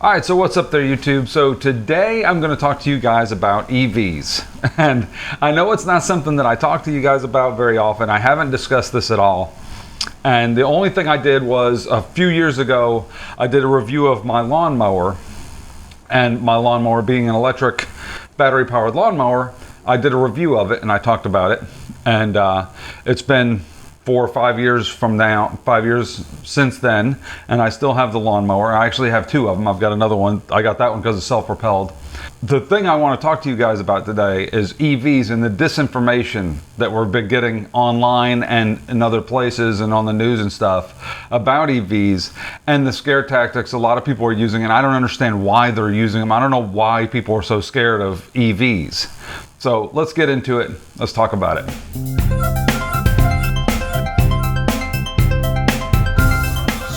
All right, so what's up there, YouTube? So today I'm going to talk to you guys about EVs. And I know it's not something that I talk to you guys about very often. I haven't discussed this at all. And the only thing I did was a few years ago, I did a review of my lawnmower. And my lawnmower being an electric battery-powered lawnmower, I did a review of it and I talked about it. And it's been 4 or 5 years from now, 5 years since then, and I still have the lawnmower. I actually have two of them. I've got another one. I got that one because it's self-propelled. The thing I want to talk to you guys about today is EVs and the disinformation that we've been getting online and in other places and on the news and stuff about EVs and the scare tactics a lot of people are using, and I don't understand why they're using them. I don't know why people are so scared of EVs. So let's get into it. Let's talk about it.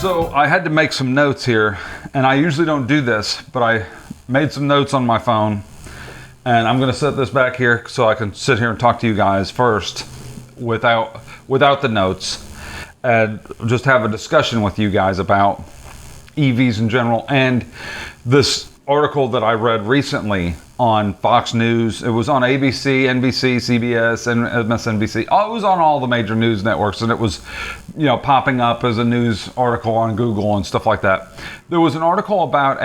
So I had to make some notes here, and I usually don't do this, but I made some notes on my phone, and I'm going to set this back here so I can sit here and talk to you guys first without the notes, and just have a discussion with you guys about EVs in general and this article that I read recently on Fox News. It was on ABC, NBC, CBS, and MSNBC. Oh, it was on all the major news networks, and it was, popping up as a news article on Google and stuff like that. There was an article about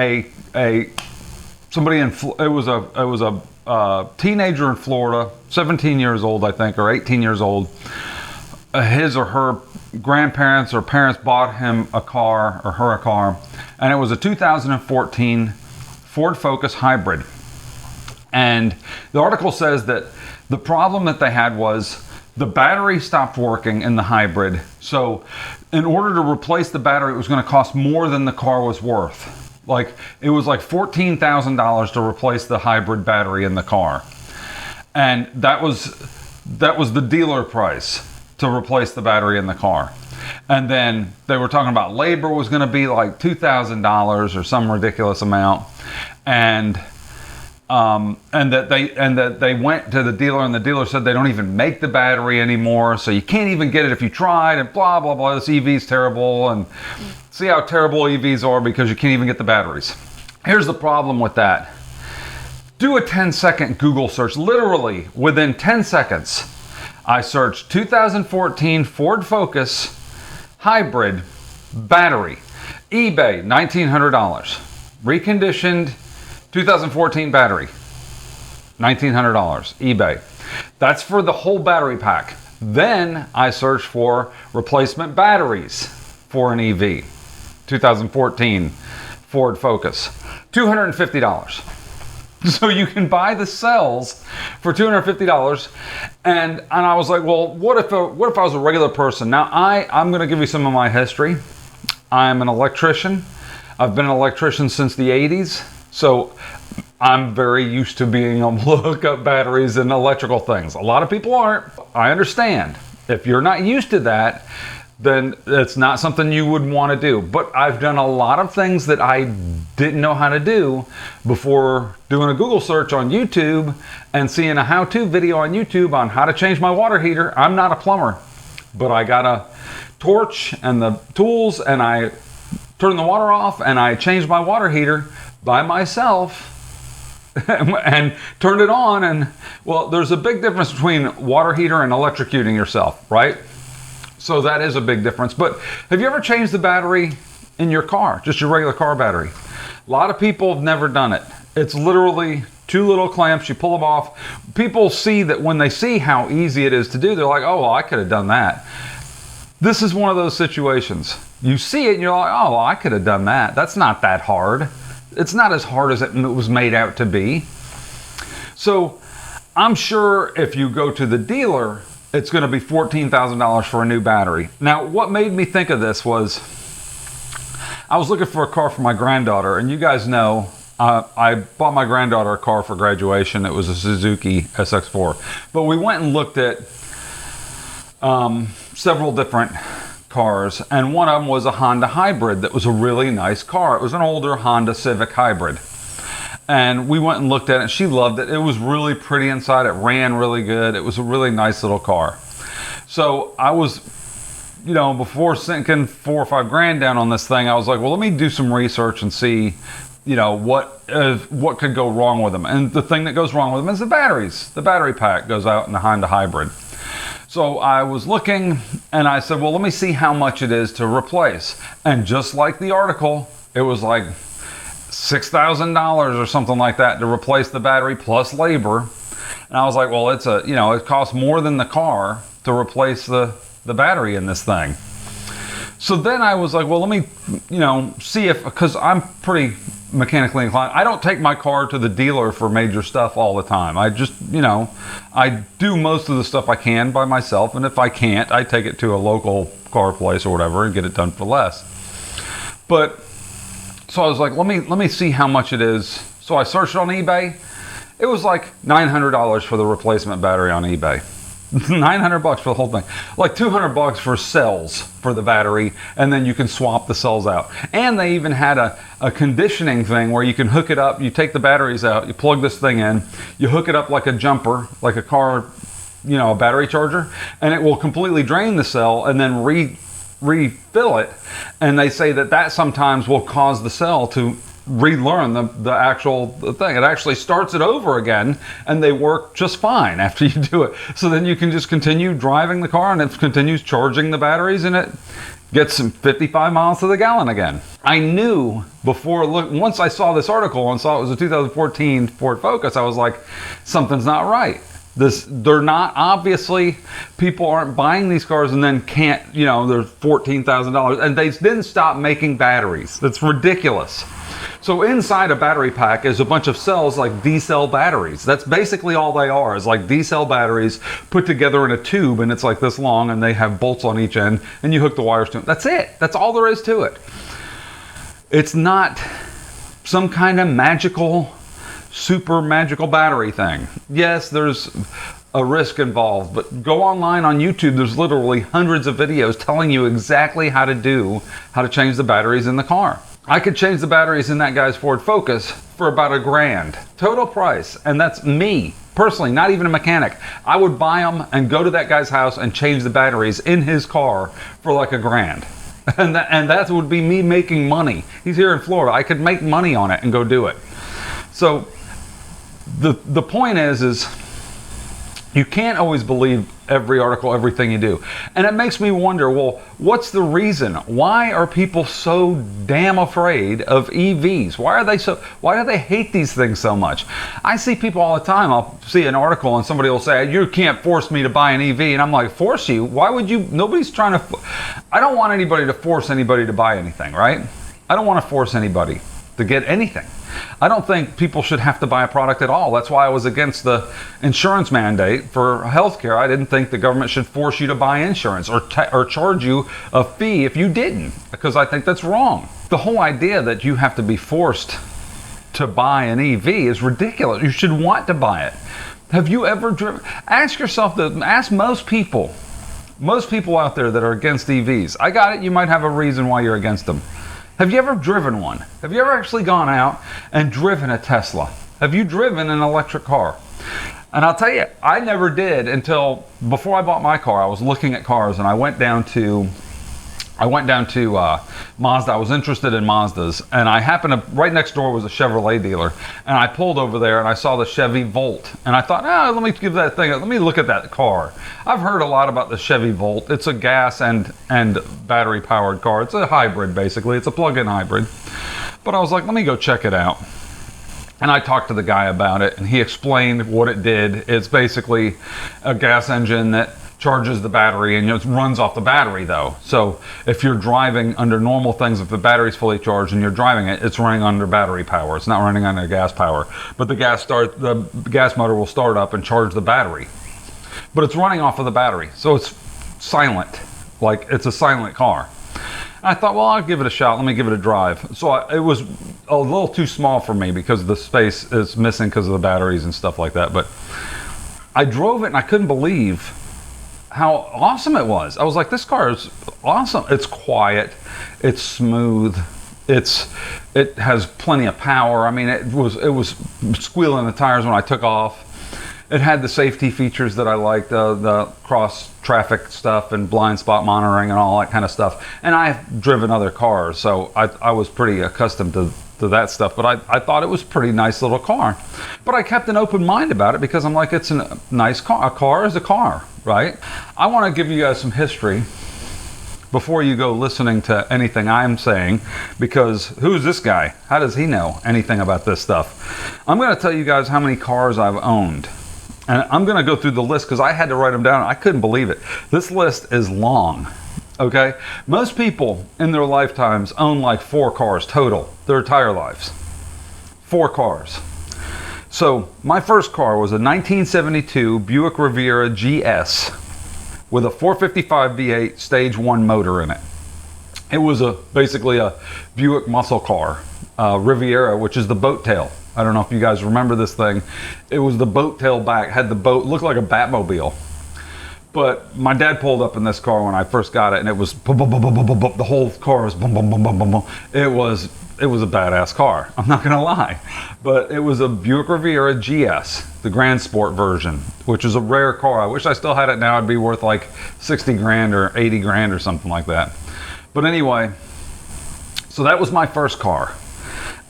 somebody it was a teenager in Florida, 17 years old, I think, or 18 years old. His or her grandparents or parents bought him a car, or her a car, and it was a 2014 Ford Focus hybrid. And the article says that the problem that they had was the battery stopped working in the hybrid. So in order to replace the battery, it was going to cost more than the car was worth. It was like $14,000 to replace the hybrid battery in the car. And that was the dealer price to replace the battery in the car. And then they were talking about labor was going to be like $2,000 or some ridiculous amount. And that they went to the dealer, and the dealer said they don't even make the battery anymore, so you can't even get it if you tried, and blah blah blah. This EV's terrible, and see how terrible EVs are because you can't even get the batteries. Here's the problem with that. Do a 10-second Google search. Literally within 10 seconds, I searched 2014 Ford Focus hybrid battery, eBay, $1,900, reconditioned 2014 battery, $1,900, eBay. That's for the whole battery pack. Then I searched for replacement batteries for an EV, 2014 Ford Focus, $250. So you can buy the cells for $250, and I was like, well, what if I was a regular person? Now I'm going to give you some of my history. I'm an electrician. I've been an electrician since the 80s. So I'm very used to being able to hook up batteries and electrical things. A lot of people aren't. I understand. If you're not used to that, then it's not something you would want to do. But I've done a lot of things that I didn't know how to do before doing a Google search on YouTube and seeing a how-to video on YouTube on how to change my water heater. I'm not a plumber, but I got a torch and the tools, and I turned the water off and I changed my water heater by myself and turned it on. And well, there's a big difference between water heater and electrocuting yourself, right? So that is a big difference. But have you ever changed the battery in your car, just your regular car battery? A lot of people have never done it. It's literally two little clamps, you pull them off. People see that when they see how easy it is to do, they're like, oh, well, I could have done that. This is one of those situations. You see it and you're like, oh, well, I could have done that. That's not that hard. It's not as hard as it was made out to be. So I'm sure if you go to the dealer, it's going to be $14,000 for a new battery. Now, what made me think of this was I was looking for a car for my granddaughter, and you guys know I bought my granddaughter a car for graduation. It was a Suzuki SX4. But we went and looked at several different cars, and one of them was a Honda hybrid that was a really nice car. It was an older Honda Civic hybrid. And we went and looked at it, and she loved it. It was really pretty inside. It ran really good. It was a really nice little car. So I was, before sinking $4 or $5 grand down on this thing, I was like, well, let me do some research and see what could go wrong with them. And the thing that goes wrong with them is the batteries. The battery pack goes out behind the hybrid. So I was looking and I said, well, let me see how much it is to replace. And just like the article, it was like $6,000 or something like that to replace the battery plus labor. And I was like, well, it costs more than the car to replace the battery in this thing. So then I was like, well, let me, see because I'm pretty mechanically inclined. I don't take my car to the dealer for major stuff all the time. I just, I do most of the stuff I can by myself. And if I can't, I take it to a local car place or whatever and get it done for less. But so I was like, let me see how much it is. So I searched on eBay. It was like $900 for the replacement battery on eBay. $900 for the whole thing. Like $200 for cells for the battery, and then you can swap the cells out. And they even had a conditioning thing where you can hook it up. You take the batteries out, you plug this thing in, you hook it up like a jumper, like a car, a battery charger, and it will completely drain the cell and then refill it. And they say that sometimes will cause the cell to relearn the actual thing. It actually starts it over again, and they work just fine after you do it. So then you can just continue driving the car, and it continues charging the batteries, and it gets some 55 miles to the gallon again. I knew once I saw this article and saw it was a 2014 Ford Focus, I was like, something's not right. They're not, obviously, people aren't buying these cars and then can't, they're $14,000, and they didn't stop making batteries. That's ridiculous. So inside a battery pack is a bunch of cells, like D-cell batteries. That's basically all they are, is like D-cell batteries put together in a tube, and it's like this long, and they have bolts on each end, and you hook the wires to them. That's it. That's all there is to it. It's not some kind of super magical battery thing. Yes, there's a risk involved, but go online on YouTube. There's literally hundreds of videos telling you exactly how to change the batteries in the car. I could change the batteries in that guy's Ford Focus for about $1,000 total price, and that's me personally, not even a mechanic. I would buy them and go to that guy's house and change the batteries in his car for like $1,000, and that would be me making money. He's here in Florida. I could make money on it and go do it. So the point is you can't always believe every article, everything you do. And it makes me wonder, well, what's the reason? Why are people so damn afraid of EVs? Why do they hate these things so much? I see people all the time. I'll see an article and somebody will say, you can't force me to buy an EV. And I'm like, force you? Why would you? Nobody's trying to, I don't want anybody to force anybody to buy anything, right? I don't want to force anybody to get anything. I don't think people should have to buy a product at all. That's why I was against the insurance mandate for healthcare. I didn't think the government should force you to buy insurance or charge you a fee if you didn't, because I think that's wrong. The whole idea that you have to be forced to buy an EV is ridiculous. You should want to buy it. Have you ever driven? Ask most people out there that are against EVs. I got it. You might have a reason why you're against them. Have you ever driven one? Have you ever actually gone out and driven a Tesla? Have you driven an electric car? And I'll tell you, I never did until before I bought my car. I was looking at cars, and I went down to Mazda. I was interested in Mazdas, and I happened to, right next door was a Chevrolet dealer, and I pulled over there and I saw the Chevy Volt, and I thought, let me look at that car. I've heard a lot about the Chevy Volt. It's a gas and battery powered car. It's a hybrid, basically. It's a plug-in hybrid. But I was like, let me go check it out. And I talked to the guy about it, and he explained what it did. It's basically a gas engine that charges the battery, and it runs off the battery though. So if you're driving under normal things, if the battery's fully charged and you're driving it, it's running under battery power. It's not running under gas power. But the gas motor will start up and charge the battery. But it's running off of the battery. So it's silent. Like, it's a silent car. I thought, well, I'll give it a shot. Let me give it a drive. So it was a little too small for me because the space is missing because of the batteries and stuff like that. But I drove it and I couldn't believe how awesome it was. I was like, this car is awesome. It's quiet, it's smooth, it has plenty of power. I mean, it was squealing the tires when I took off. It had the safety features that I liked, the cross traffic stuff and blind spot monitoring and all that kind of stuff. And I've driven other cars, so I was pretty accustomed to to that stuff, but I thought it was a pretty nice little car. But I kept an open mind about it because I'm like, it's a nice car. A car is a car, right? I want to give you guys some history before you go listening to anything I'm saying, because who's this guy? How does he know anything about this stuff? I'm going to tell you guys how many cars I've owned. And I'm going to go through the list because I had to write them down. I couldn't believe it. This list is long. Okay? Most people in their lifetimes own like 4 cars total, their entire lives. 4 cars. So my first car was a 1972 Buick Riviera GS with a 455 V8 stage 1 motor in it. It was basically a Buick muscle car, Riviera, which is the boat tail. I don't know if you guys remember this thing. It was the boat tail back, had the boat, looked like a Batmobile. But my dad pulled up in this car when I first got it, and it was boom, boom, boom, boom, boom, boom, boom. The whole car was boom, boom, boom, boom, boom, boom. It was a badass car. I'm not gonna lie, but it was a Buick Riviera GS, the Grand Sport version, which is a rare car. I wish I still had it now. It'd be worth like 60 grand or 80 grand or something like that. But anyway, so that was my first car,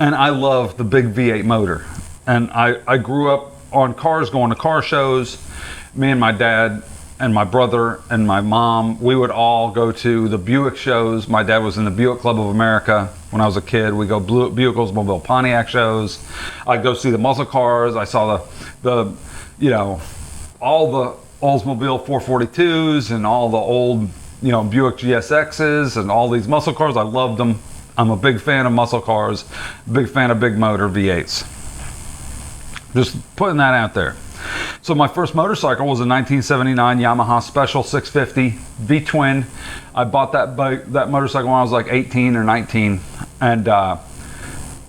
and I love the big V8 motor. And I grew up on cars, going to car shows. Me and my dad and my brother and my mom, we would all go to the Buick shows. My dad was in the Buick Club of America when I was a kid. We go Buick Oldsmobile Pontiac shows. I'd go see the muscle cars. I saw the you know, all the Oldsmobile 442s and all the old, you know, Buick GSXs and all these muscle cars. I loved them. I'm a big fan of muscle cars, big fan of big motor V8s. Just putting that out there. So my first motorcycle was a 1979 Yamaha Special 650 V-twin. I bought that motorcycle when I was like 18 or 19, and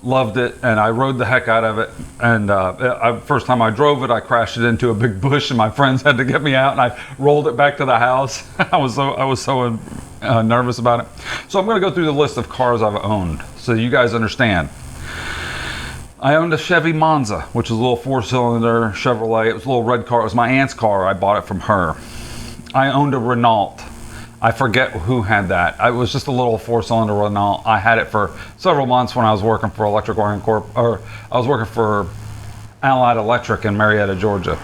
loved it, and I rode the heck out of it. And first time I drove it, I crashed it into a big bush, and my friends had to get me out, and I rolled it back to the house. I was so nervous about it. So I'm going to go through the list of cars I've owned so you guys understand. I owned a Chevy Monza, which is a little 4-cylinder Chevrolet. It was a little red car. It was my aunt's car. I bought it from her. I owned a Renault. I forget who had that. It was just a little 4-cylinder Renault. I had it for several months when I was working for Electric Orion Corp, or I was working for Allied Electric in Marietta, Georgia.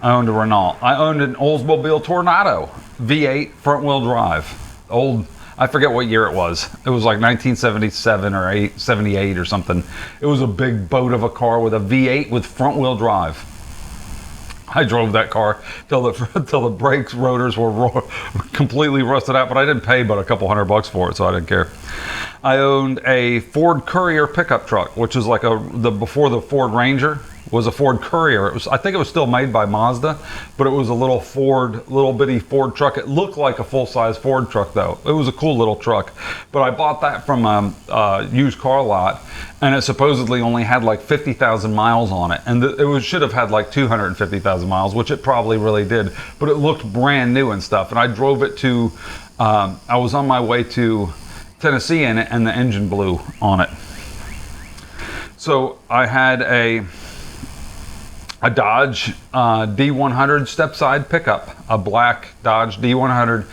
I owned a Renault. I owned an Oldsmobile Tornado V8 front-wheel drive. Old. I forget what year it was. It was like 1977 or 78 or something. It was a big boat of a car with a V8 with front wheel drive. I drove that car till the brakes rotors were completely rusted out, but I didn't pay but a couple $100 for it, so I didn't care. I owned a Ford Courier pickup truck, which is like before the Ford Ranger was a Ford Courier. I think it was still made by Mazda, but it was a little bitty Ford truck. It looked like a full-size Ford truck though. It was a cool little truck, but I bought that from a used car lot, and it supposedly only had like 50,000 miles on it, and should have had like 250,000 miles, which it probably really did, but it looked brand new and stuff. And I drove it to, I was on my way to Tennessee in it, and the engine blew on it. So I had a Dodge D100 step-side pickup, a black Dodge D100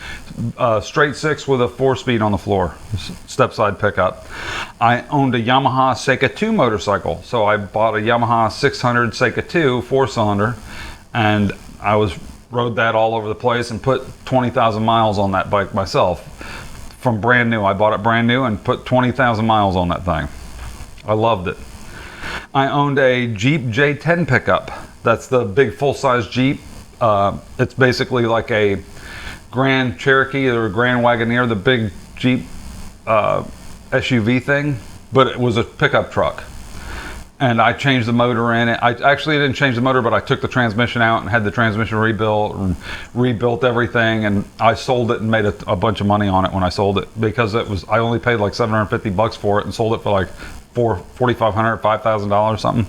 straight 6 with a 4-speed on the floor, step-side pickup. I owned a Yamaha Seika 2 motorcycle, so I bought a Yamaha 600 Seika 2 4-cylinder, and I rode that all over the place and put 20,000 miles on that bike myself. From brand new, I bought it brand new and put 20,000 miles on that thing. I loved it. I owned a Jeep J10 pickup. That's the big full-size Jeep. It's basically like a Grand Cherokee or a Grand Wagoneer, the big Jeep SUV thing, but it was a pickup truck. And I changed the motor in it. I actually didn't change the motor, but I took the transmission out and had the transmission rebuilt and rebuilt everything. And I sold it and made a bunch of money on it when I sold it, because I only paid like $750 for it and sold it for like $4,500, $5,000 something,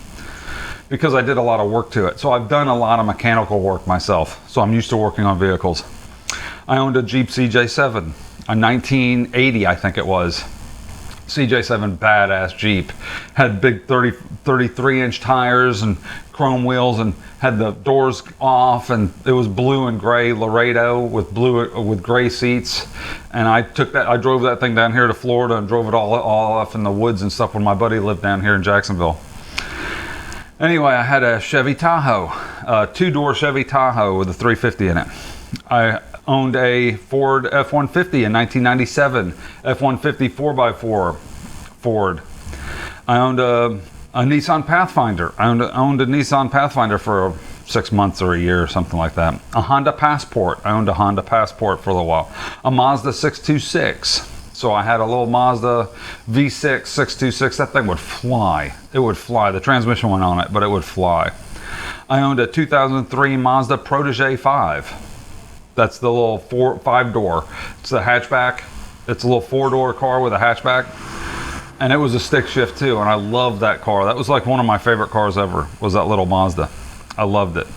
because I did a lot of work to it. So I've done a lot of mechanical work myself, so I'm used to working on vehicles. I owned a Jeep CJ7, a 1980 I think it was. CJ7 badass Jeep. Had big 33-inch tires and chrome wheels, and had the doors off, and it was blue and gray Laredo with gray seats. And I drove that thing down here to Florida and drove it all off in the woods and stuff when my buddy lived down here in Jacksonville. Anyway, I had a Chevy Tahoe, a 2-door Chevy Tahoe with a 350 in it. I owned a Ford F-150 in 1997, F-150 4x4 Ford. I owned a Nissan Pathfinder. I owned a Nissan Pathfinder for 6 months or a year or something like that. A Honda Passport. I owned a Honda Passport for a little while. A Mazda 626. So I had a little Mazda V6 626. That thing would fly. It would fly. The transmission went on it, but it would fly. I owned a 2003 Mazda Protege 5. That's the little 5-door. It's a hatchback. It's a little 4-door car with a hatchback. And it was a stick shift too, and I loved that car. That was like one of my favorite cars ever, was that little Mazda. I loved it.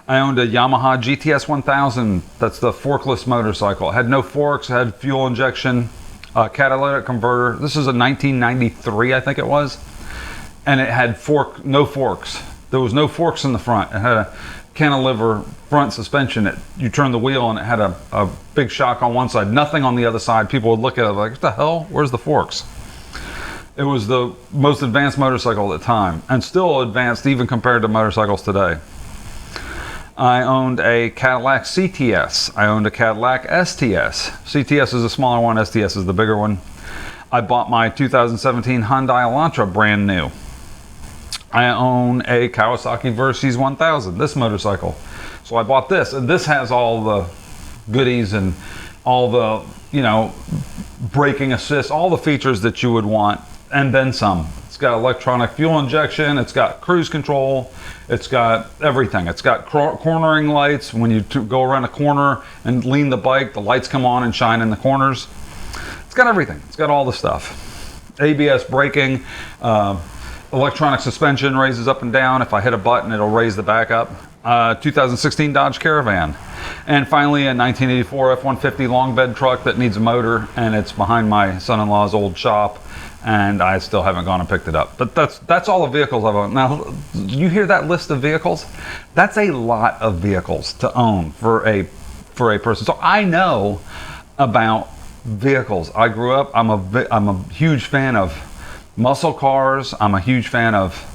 I owned a Yamaha GTS 1000. That's the forkless motorcycle. It had no forks, it had fuel injection, catalytic converter. This is a 1993, I think it was. And it had no forks. There was no forks in the front. It had a cantilever front suspension. You turn the wheel and it had a big shock on one side, nothing on the other side. People would look at it like, what the hell? Where's the forks? It was the most advanced motorcycle at the time, and still advanced even compared to motorcycles today. I owned a Cadillac CTS. I owned a Cadillac STS. CTS is the smaller one, STS is the bigger one. I bought my 2017 Hyundai Elantra brand new. I own a Kawasaki Versys 1000, this motorcycle. So I bought this, and this has all the goodies and all the, braking assist, all the features that you would want, and then some. It's got electronic fuel injection, it's got cruise control, it's got everything. It's got cornering lights. When you go around a corner and lean the bike, the lights come on and shine in the corners. It's got everything. It's got all the stuff. ABS braking, electronic suspension raises up and down. If I hit a button, it'll raise the back up. 2016 Dodge Caravan. And finally a 1984 F-150 long bed truck that needs a motor, and it's behind my son-in-law's old shop, and I still haven't gone and picked it up. But that's all the vehicles I've owned. Now, you hear that list of vehicles? That's a lot of vehicles to own for a person. So I know about vehicles. I grew up, I'm a huge fan of muscle cars. I'm a huge fan of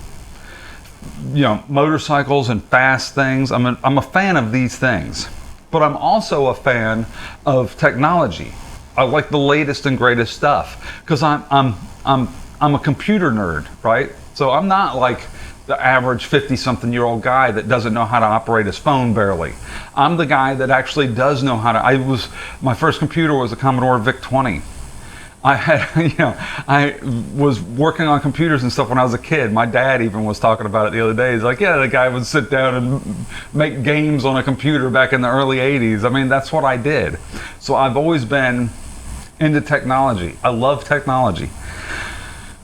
motorcycles and fast things. I'm a fan of these things, but I'm also a fan of technology. I like the latest and greatest stuff because I'm a computer nerd, right? So I'm not like the average 50-something-year-old guy that doesn't know how to operate his phone barely. I'm the guy that actually does know how to. My first computer was a Commodore VIC-20. I was working on computers and stuff when I was a kid. My dad even was talking about it the other day. He's like, yeah, the guy would sit down and make games on a computer back in the early 80s. I mean, that's what I did. So I've always been into technology. I love technology.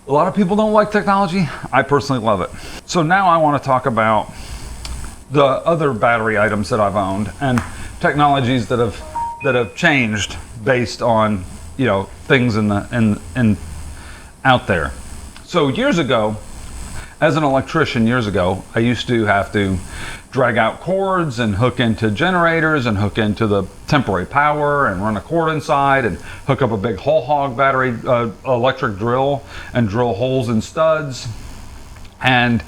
A lot of people don't like technology. I personally love it. So now I want to talk about the other battery items that I've owned and technologies that have changed based on things in out there. So years ago, as an electrician I used to have to drag out cords and hook into generators and hook into the temporary power and run a cord inside and hook up a big whole hog battery electric drill and drill holes in studs. And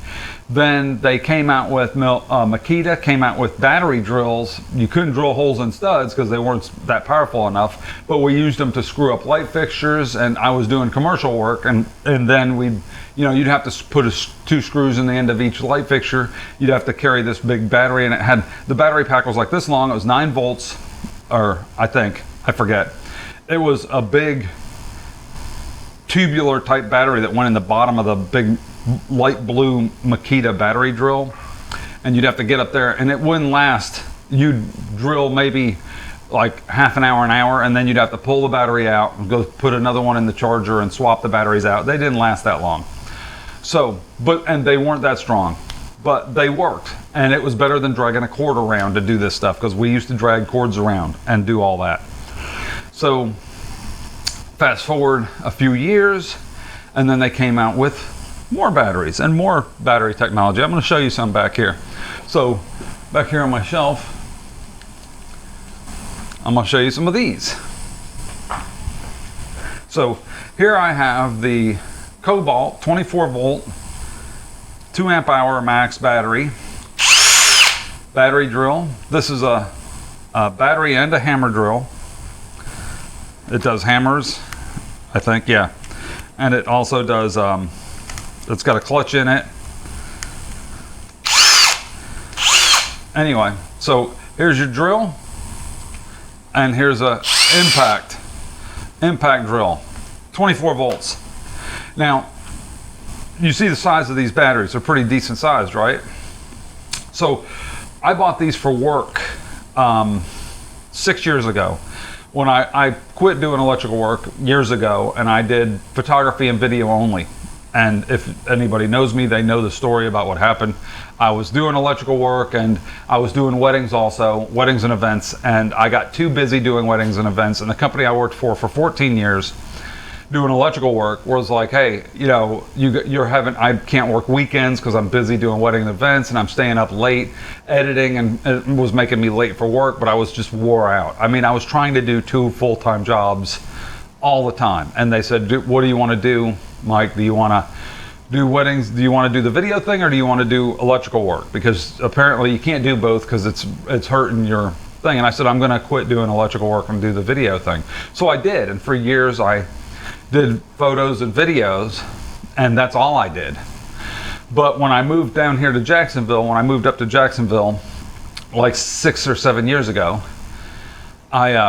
then they came out with Makita came out with battery drills. You couldn't drill holes in studs because they weren't that powerful enough, but we used them to screw up light fixtures. And I was doing commercial work, and then you'd have to put 2 screws in the end of each light fixture. You'd have to carry this big battery, and the battery pack was like this long. It was 9 volts, or I forget. It was a big tubular type battery that went in the bottom of the big light blue Makita battery drill, and you'd have to get up there, and it wouldn't last. You'd drill maybe like half an hour, and then you'd have to pull the battery out and go put another one in the charger and swap the batteries out. They didn't last that long. So, and they weren't that strong, but they worked, and it was better than dragging a cord around to do this stuff, because we used to drag cords around and do all that. So Fast forward a few years, and then they came out with more batteries and more battery technology. I'm going to show you some back here. So back here on my shelf, I'm going to show you some of these. So here I have the Cobalt 24 volt, 2 amp hour max battery drill. This is a battery and a hammer drill. It does hammers, I think, yeah. And it also does, it's got a clutch in it. Anyway, so here's your drill, and here's a impact drill, 24 volts. Now, you see the size of these batteries, they're pretty decent sized, right? So I bought these for work 6 years ago. When I quit doing electrical work years ago, and I did photography and video only. And if anybody knows me, they know the story about what happened. I was doing electrical work, and I was doing weddings also, weddings and events, and I got too busy doing weddings and events. And the company I worked for 14 years doing electrical work was like, hey, you know, I can't work weekends because I'm busy doing wedding events, and I'm staying up late editing, and it was making me late for work, but I was just wore out. I mean, I was trying to do 2 full-time jobs all the time. And they said, what do you want to do, Mike? Do you want to do weddings? Do you want to do the video thing, or do you want to do electrical work? Because apparently you can't do both because it's hurting your thing. And I said, I'm going to quit doing electrical work and do the video thing. So I did, and for years I did photos and videos, and that's all I did. But when I moved down here to Jacksonville, when I moved up to Jacksonville like 6 or 7 years ago,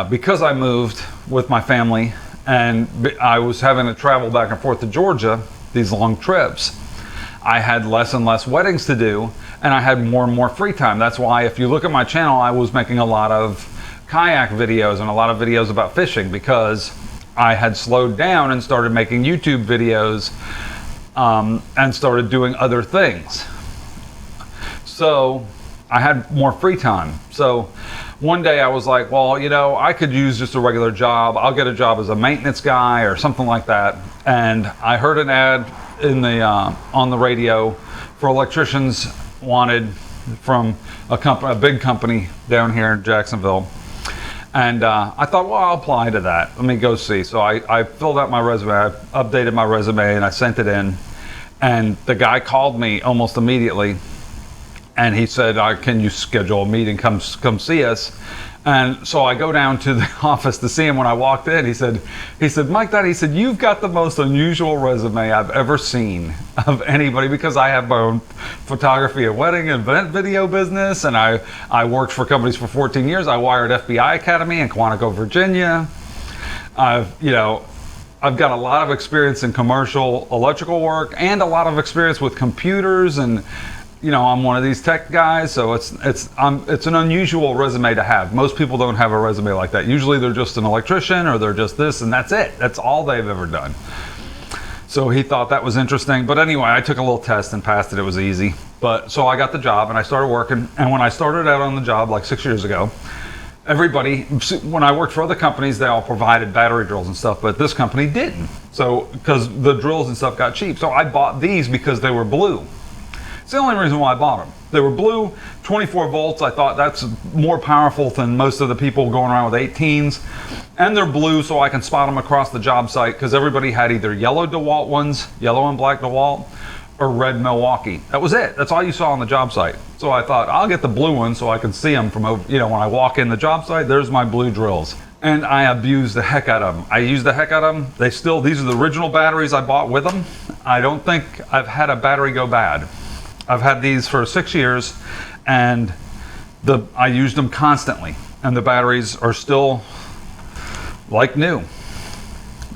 because I moved with my family, and I was having to travel back and forth to Georgia, these long trips, I had less and less weddings to do, and I had more and more free time. That's why if you look at my channel, I was making a lot of kayak videos and a lot of videos about fishing, because I had slowed down and started making YouTube videos and started doing other things. So I had more free time. So one day I was like, well, you know, I could use just a regular job. I'll get a job as a maintenance guy or something like that. And I heard an ad in the on the radio for electricians wanted from a big company down here in Jacksonville. And I thought, well, I'll apply to that. Let me go see. So I filled out my resume, I updated my resume, and I sent it in. And the guy called me almost immediately, and he said, can you schedule a meeting, come see us? And so I go down to the office to see him. When I walked in, he said, Mike, he said, you've got the most unusual resume I've ever seen of anybody, because I have my own photography and wedding and event video business, and I worked for companies for 14 years. I wired FBI Academy in Quantico, Virginia. I've got a lot of experience in commercial electrical work and a lot of experience with computers, and you know, I'm one of these tech guys, so it's an unusual resume to have. Most people don't have a resume like that. Usually they're just an electrician, or they're just this, and that's it. That's all they've ever done. So he thought that was interesting. But anyway, I took a little test and passed it. It was easy. But so I got the job, and I started working. And when I started out on the job like 6 years ago, everybody, when I worked for other companies, they all provided battery drills and stuff, but this company didn't. So because the drills and stuff got cheap. So I bought these because they were blue. It's the only reason why I bought them. They were blue, 24 volts. I thought that's more powerful than most of the people going around with 18s. And they're blue, so I can spot them across the job site, because everybody had either yellow DeWalt ones, yellow and black DeWalt, or red Milwaukee. That was it. That's all you saw on the job site. So I thought, I'll get the blue one so I can see them from, when I walk in the job site, there's my blue drills. And I abused the heck out of them. I used the heck out of them. These are the original batteries I bought with them. I don't think I've had a battery go bad. I've had these for 6 years, and I used them constantly, and the batteries are still like new.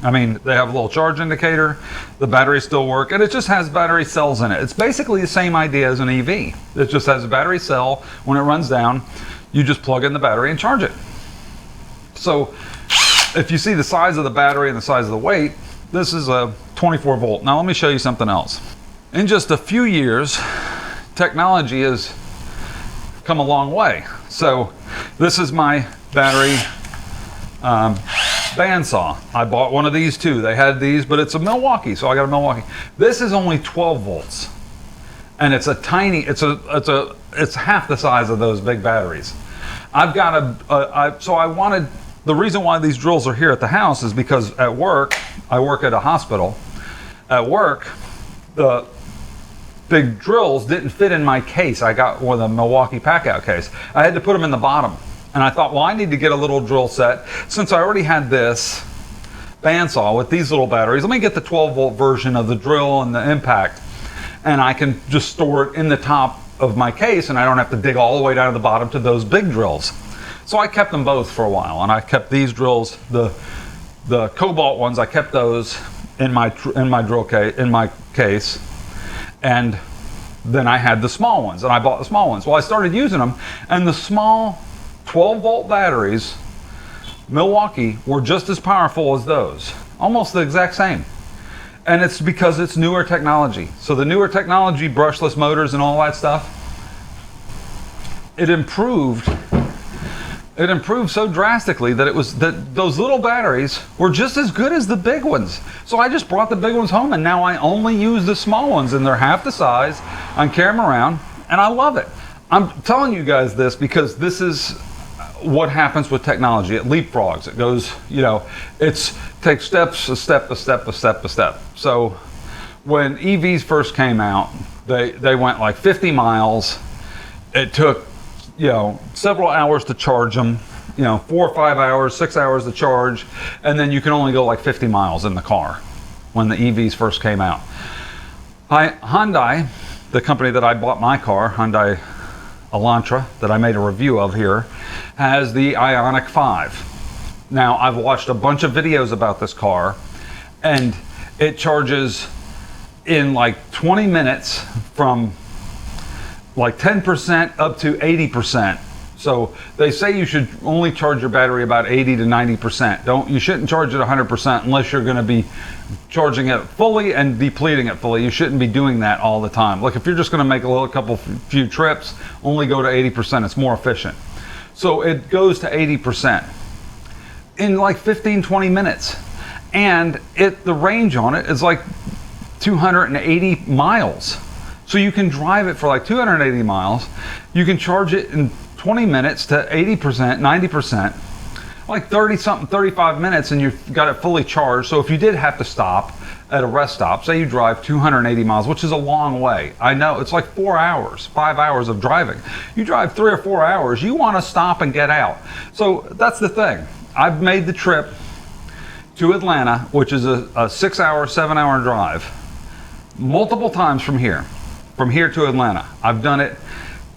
I mean, they have a little charge indicator, the batteries still work, and it just has battery cells in it. It's basically the same idea as an EV. It just has a battery cell. When it runs down, you just plug in the battery and charge it. So if you see the size of the battery and the size of the weight, this is a 24 volt. Now let me show you something else. In just a few years, technology has come a long way. So this is my battery bandsaw. I bought one of these too. They had these, but it's a Milwaukee, so I got a Milwaukee. This is only 12 volts, and it's a tiny. It's half the size of those big batteries. I've got so I wanted. The reason why these drills are here at the house is because at work, I work at a hospital. At work, the big drills didn't fit in my case. I got one of the Milwaukee pack-out case. I had to put them in the bottom. And I thought, well, I need to get a little drill set. Since I already had this bandsaw with these little batteries, let me get the 12 volt version of the drill and the impact. And I can just store it in the top of my case, and I don't have to dig all the way down to the bottom to those big drills. So I kept them both for a while, and I kept these drills, the cobalt ones, I kept those in my drill case, in my case. And then I had the small ones, and I bought the small ones. Well, I started using them, and the small 12 volt batteries, Milwaukee, were just as powerful as those, almost the exact same. And it's because it's newer technology. So the newer technology, brushless motors and all that stuff, it improved so drastically that those little batteries were just as good as the big ones. So I just brought the big ones home, and now I only use the small ones, and they're half the size. I carry them around, and I love it. I'm telling you guys this because this is what happens with technology. It leapfrogs. It goes, it takes steps, a step, a step, a step, a step. So when EVs first came out, they went like 50 miles. It took several hours to charge them, 4 or 5 hours, 6 hours to charge, and then you can only go like 50 miles in the car when the EVs first came out. Hyundai, the company that I bought my car, Hyundai Elantra, that I made a review of here, has the Ioniq 5. Now, I've watched a bunch of videos about this car, and it charges in like 20 minutes from like 10% up to 80%. So they say you should only charge your battery about 80 to 90%. You shouldn't charge it 100% unless you're going to be charging it fully and depleting it fully. You shouldn't be doing that all the time. Like if you're just going to make a few trips, only go to 80%. It's more efficient. So it goes to 80% in like 15-20 minutes, and the range on it is like 280 miles. So you can drive it for like 280 miles. You can charge it in 20 minutes to 80%, 90%, like 35 minutes, and you've got it fully charged. So if you did have to stop at a rest stop, say you drive 280 miles, which is a long way. I know, it's like 4 hours, 5 hours of driving. You drive 3 or 4 hours, you want to stop and get out. So that's the thing. I've made the trip to Atlanta, which is a 6-hour, 7-hour drive, multiple times from here to Atlanta. I've done it.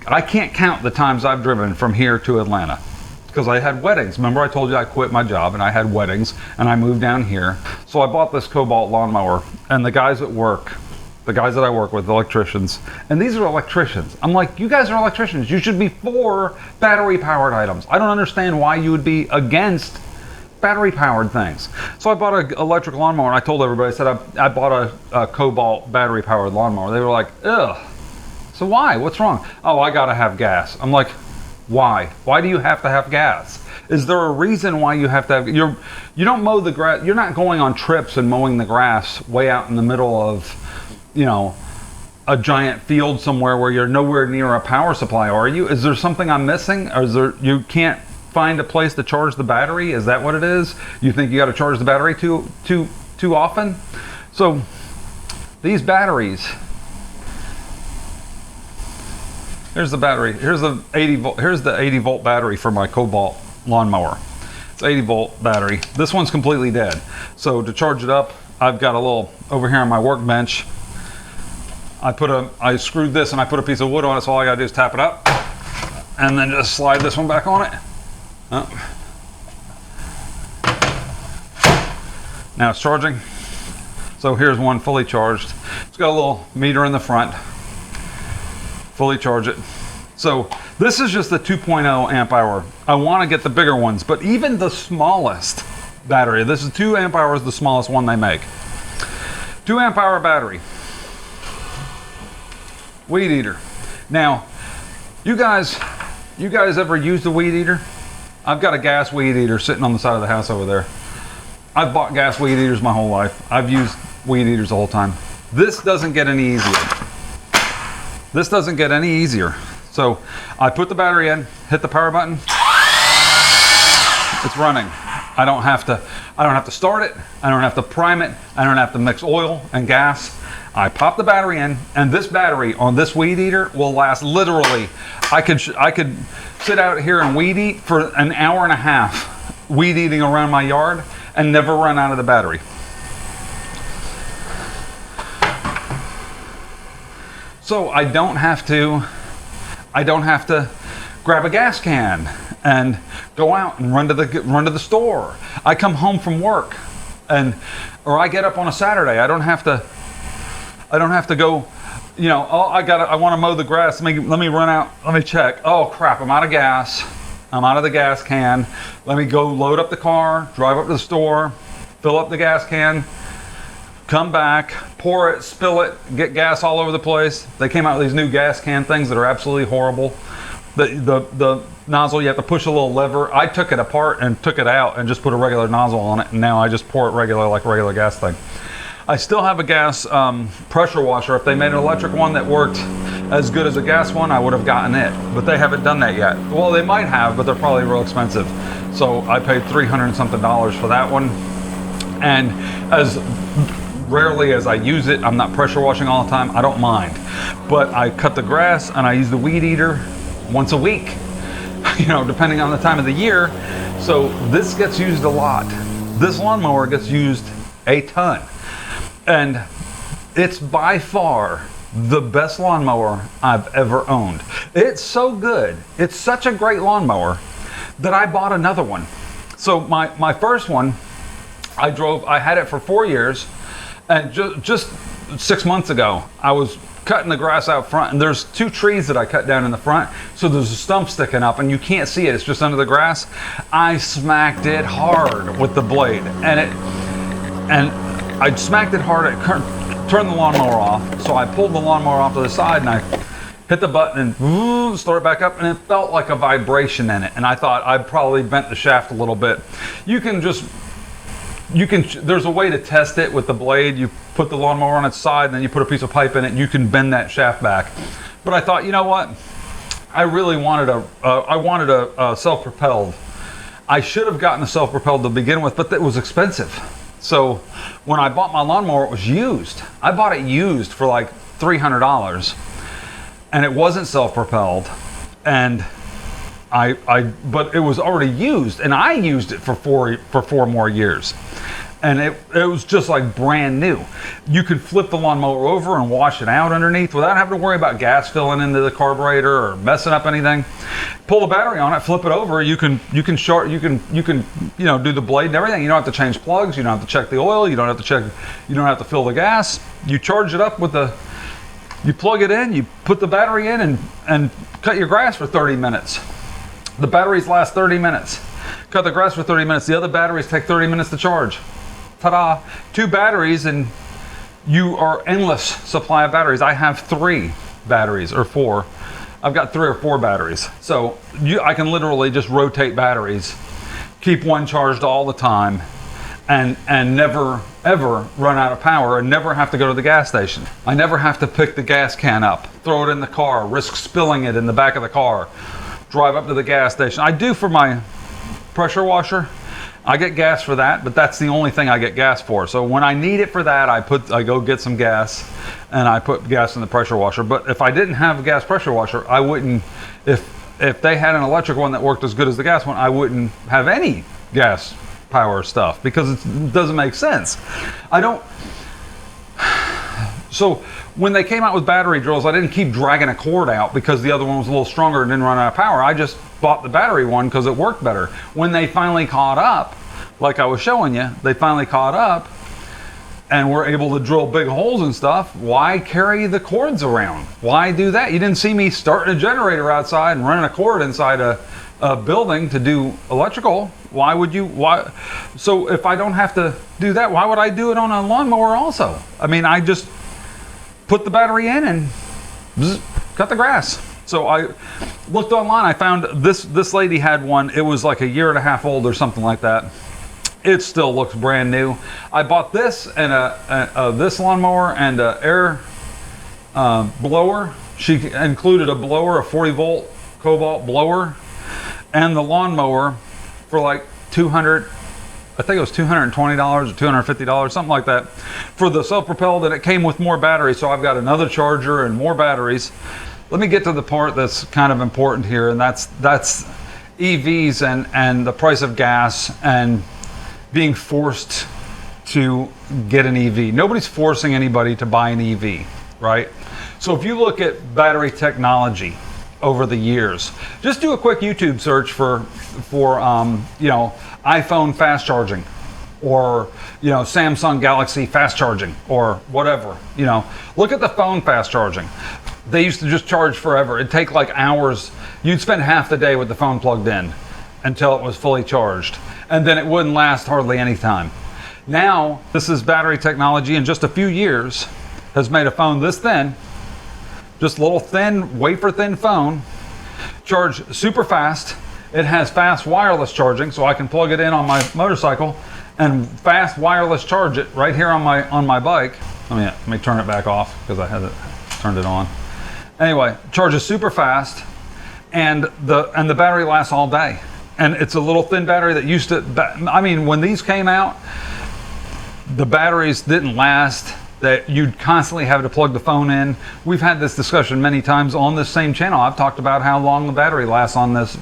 I can't count the times I've driven from here to Atlanta because I had weddings. Remember I told you I quit my job and I had weddings and I moved down here. So I bought this Cobalt lawnmower, and the guys that I work with, electricians, and these are electricians. I'm like, you guys are electricians. You should be for battery powered items. I don't understand why you would be against battery powered things. So I bought an electric lawnmower, and I told everybody, I said I bought a Cobalt battery powered lawnmower. They were like, ugh. So why? What's wrong? Oh, I gotta have gas. I'm like, why? Why do you have to have gas? Is there a reason why you have to have? You don't mow the grass. You're not going on trips and mowing the grass way out in the middle of, a giant field somewhere where you're nowhere near a power supply, are you? Is there something I'm missing? Or you can't find a place to charge the battery? Is that what it is? You think you got to charge the battery too often? So these batteries. Here's the battery. Here's the 80 volt battery for my Cobalt lawnmower. It's 80 volt battery. This one's completely dead. So to charge it up, I've got a little over here on my workbench. I screwed this and I put a piece of wood on it, so all I gotta do is tap it up and then just slide this one back on it. Oh. Now it's charging. So here's one fully charged. It's got a little meter in the front. Fully charge it. So this is just the 2.0 amp hour. I want to get the bigger ones, but even the smallest battery, this is 2 amp hours, the smallest one they make. 2 amp hour battery. Weed eater. Now, you guys ever used a weed eater? I've got a gas weed eater sitting on the side of the house over there. I've bought gas weed eaters my whole life. I've used weed eaters the whole time. This doesn't get any easier. This doesn't get any easier. So I put the battery in, hit the power button. It's running. I don't have to start it. I don't have to prime it. I don't have to mix oil and gas. I pop the battery in, and this battery on this weed eater will last literally. I could sit out here and weed eat for an hour and a half, weed eating around my yard, and never run out of the battery. So I don't have to grab a gas can and go out and run to the store. I come home from work, or I get up on a Saturday. I don't have to go, oh, I want to mow the grass. Let me run out. Let me check. Oh crap, I'm out of gas. I'm out of the gas can. Let me go load up the car, drive up to the store, fill up the gas can, come back, pour it, spill it, get gas all over the place. They came out with these new gas can things that are absolutely horrible. The nozzle, you have to push a little lever. I took it apart and took it out and just put a regular nozzle on it, and now I just pour it regular, like a regular gas thing. I still have a gas pressure washer. If they made an electric one that worked as good as a gas one, I would have gotten it, but they haven't done that yet. Well, they might have, but they're probably real expensive. So I paid $300 and something for that one, and as rarely as I use it, I'm not pressure washing all the time, I don't mind. But I cut the grass and I use the weed eater once a week, depending on the time of the year. So this gets used a lot. This lawnmower gets used a ton. And it's by far the best lawnmower I've ever owned. It's so good. It's such a great lawnmower that I bought another one. So my first one, I had it for 4 years, and just 6 months ago, I was cutting the grass out front, and there's 2 trees that I cut down in the front, so there's a stump sticking up and you can't see it, it's just under the grass. I smacked it hard with the blade, and I smacked it hard. I turned the lawnmower off, so I pulled the lawnmower off to the side and I hit the button and start it back up, and it felt like a vibration in it, and I thought I'd probably bent the shaft a little bit. There's a way to test it with the blade. You put the lawnmower on its side, and then you put a piece of pipe in it, and you can bend that shaft back. But I thought, you know what? I really wanted a self-propelled. I should have gotten a self-propelled to begin with, but it was expensive. So when I bought my lawnmower, it was used. I bought it used for like $300, and it wasn't self-propelled, and but it was already used, and I used it for 4 more years, and it was just like brand new. You could flip the lawnmower over and wash it out underneath without having to worry about gas filling into the carburetor or messing up anything. Pull the battery on it, flip it over. You can do the blade and everything. You don't have to change plugs. You don't have to check the oil. You don't have to fill the gas. You charge it up you plug it in. You put the battery in and cut your grass for 30 minutes. The batteries last 30 minutes. Cut the grass for 30 minutes. The other batteries take 30 minutes to charge. Ta-da! 2 batteries and you are endless supply of batteries. I have 3 batteries or 4. I've got 3 or 4 batteries. So I can literally just rotate batteries, keep one charged all the time, and never ever run out of power, and never have to go to the gas station. I never have to pick the gas can up, throw it in the car, risk spilling it in the back of the car, drive up to the gas station. I do for my pressure washer. I get gas for that, but that's the only thing I get gas for. So when I need it for that, I go get some gas and I put gas in the pressure washer. But if I didn't have a gas pressure washer, I wouldn't, if they had an electric one that worked as good as the gas one, I wouldn't have any gas power stuff because it doesn't make sense. So when they came out with battery drills, I didn't keep dragging a cord out because the other one was a little stronger and didn't run out of power. I just bought the battery one because it worked better. When they finally caught up, like I was showing you, they finally caught up and were able to drill big holes and stuff. Why carry the cords around? Why do that? You didn't see me starting a generator outside and running a cord inside a building to do electrical. Why would you? Why? So if I don't have to do that, why would I do it on a lawnmower also? I mean, I just put the battery in and cut the grass. So I looked online. I found this lady had one. It was like a year and a half old or something like that. it still looks brand new. I bought this and this lawnmower and a air blower. She included a blower, a 40 volt cobalt blower, and the lawnmower for like $200. I think it was $220 or $250, something like that, for the self-propelled, and it came with more batteries. So I've got another charger and more batteries. Let me get to the part that's kind of important here, and that's EVs and the price of gas and being forced to get an EV. Nobody's forcing anybody to buy an EV, right? So if you look at battery technology over the years, just do a quick YouTube search for you know, iPhone fast charging, or you know, Samsung Galaxy fast charging, or whatever. You know, look at the phone fast charging. They used to just charge forever. It'd take like hours. You'd spend half the day with the phone plugged in until it was fully charged, and then it wouldn't last hardly any time. Now, this is battery technology in just a few years has made a phone this thin, just a little thin, wafer thin phone, charge super fast. It has fast wireless charging, so I can plug it in on my motorcycle and fast wireless charge it right here on my bike. Let me turn it back off because I had it turned it on. Anyway, charges super fast, and the battery lasts all day. And it's a little thin battery that used to, I mean, when these came out, the batteries didn't last, that you'd constantly have to plug the phone in. We've had this discussion many times on this same channel. I've talked about how long the battery lasts on this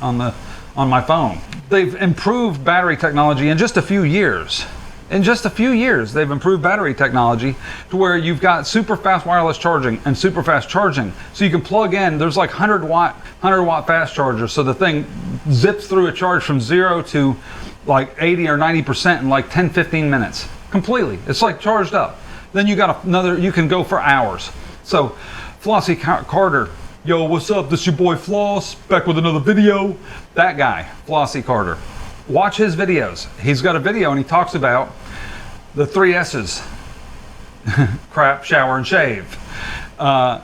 on my phone. They've improved battery technology in just a few years. In just a few years, they've improved battery technology to where you've got super fast wireless charging and super fast charging. So you can plug in, there's like 100 watt fast chargers. So the thing zips through a charge from 0 to like 80 or 90% in like 10, 15 minutes. Completely. It's like charged up. Then you got another, you can go for hours. So Flossie Carter, yo, what's up? This your boy Floss, back with another video. That guy, Flossie Carter. Watch his videos. He's got a video and he talks about the 3 S's. Crap, shower, and shave.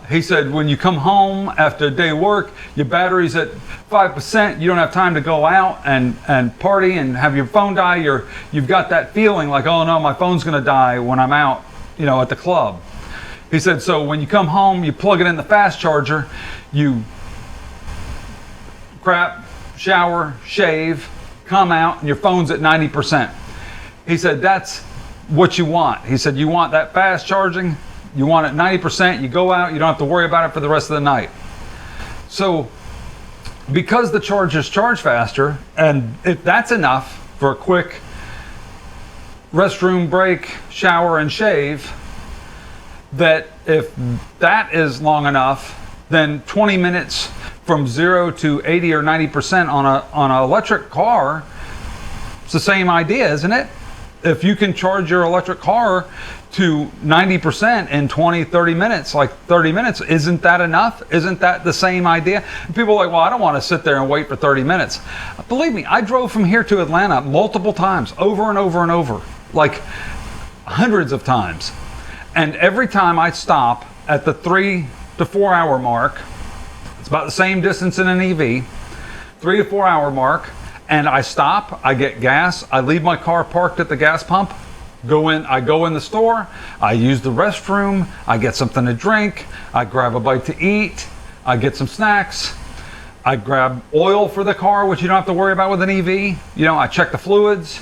He said when you come home after a day of work, your battery's at 5%, you don't have time to go out and party and have your phone die. You've got that feeling like, oh no, my phone's gonna die when I'm out, you know, at the club. He said, so when you come home, you plug it in the fast charger, you crap, shower, shave, come out, and your phone's at 90%. He said, that's what you want. He said, you want that fast charging, you want it 90%, you go out, you don't have to worry about it for the rest of the night. So, because the chargers charge faster, and if that's enough for a quick restroom break, shower, and shave, that if that is long enough, then 20 minutes from 0 to 80 or 90% on an electric car, it's the same idea, isn't it? If you can charge your electric car to 90% in 20, 30 minutes, like 30 minutes, isn't that enough? Isn't that the same idea? And people are like, well, I don't want to sit there and wait for 30 minutes. Believe me, I drove from here to Atlanta multiple times, over and over and over, like hundreds of times. And every time I stop at the 3 to 4 hour mark, it's about the same distance in an EV, 3 to 4 hour mark, and I stop, I get gas, I leave my car parked at the gas pump, I go in the store, I use the restroom, I get something to drink, I grab a bite to eat, I get some snacks, I grab oil for the car, which you don't have to worry about with an EV. You know, I check the fluids,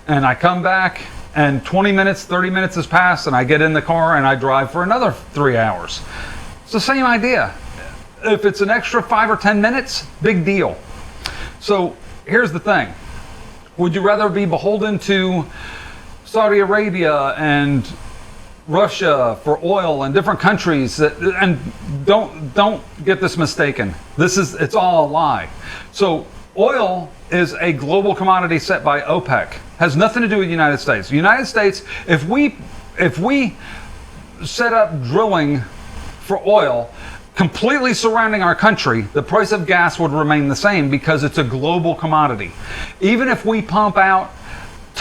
and I come back, and 20 minutes, 30 minutes has passed, and I get in the car and I drive for another 3 hours. It's the same idea. If it's an extra 5 or 10 minutes, big deal. So here's the thing. Would you rather be beholden to Saudi Arabia and Russia for oil and different countries and don't get this mistaken. It's all a lie. So oil is a global commodity set by OPEC. Has nothing to do with the United States. The United States, if we set up drilling for oil completely surrounding our country, the price of gas would remain the same because it's a global commodity. Even if we pump out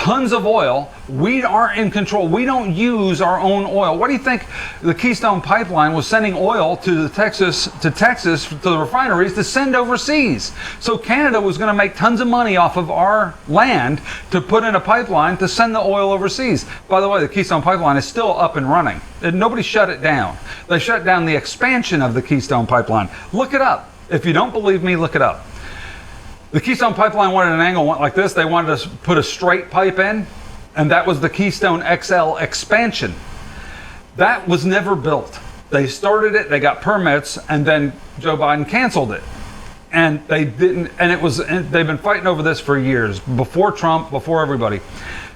tons of oil. We aren't in control. We don't use our own oil. What do you think the Keystone Pipeline was sending oil to Texas, to the refineries to send overseas? So Canada was going to make tons of money off of our land to put in a pipeline to send the oil overseas. By the way, the Keystone Pipeline is still up and running. Nobody shut it down. They shut down the expansion of the Keystone Pipeline. Look it up. If you don't believe me, look it up. The Keystone Pipeline wanted an angle like this. They wanted to put a straight pipe in, and that was the Keystone XL expansion. That was never built. They started it, they got permits, and then Joe Biden canceled it. And they didn't, and they've been fighting over this for years, before Trump, before everybody.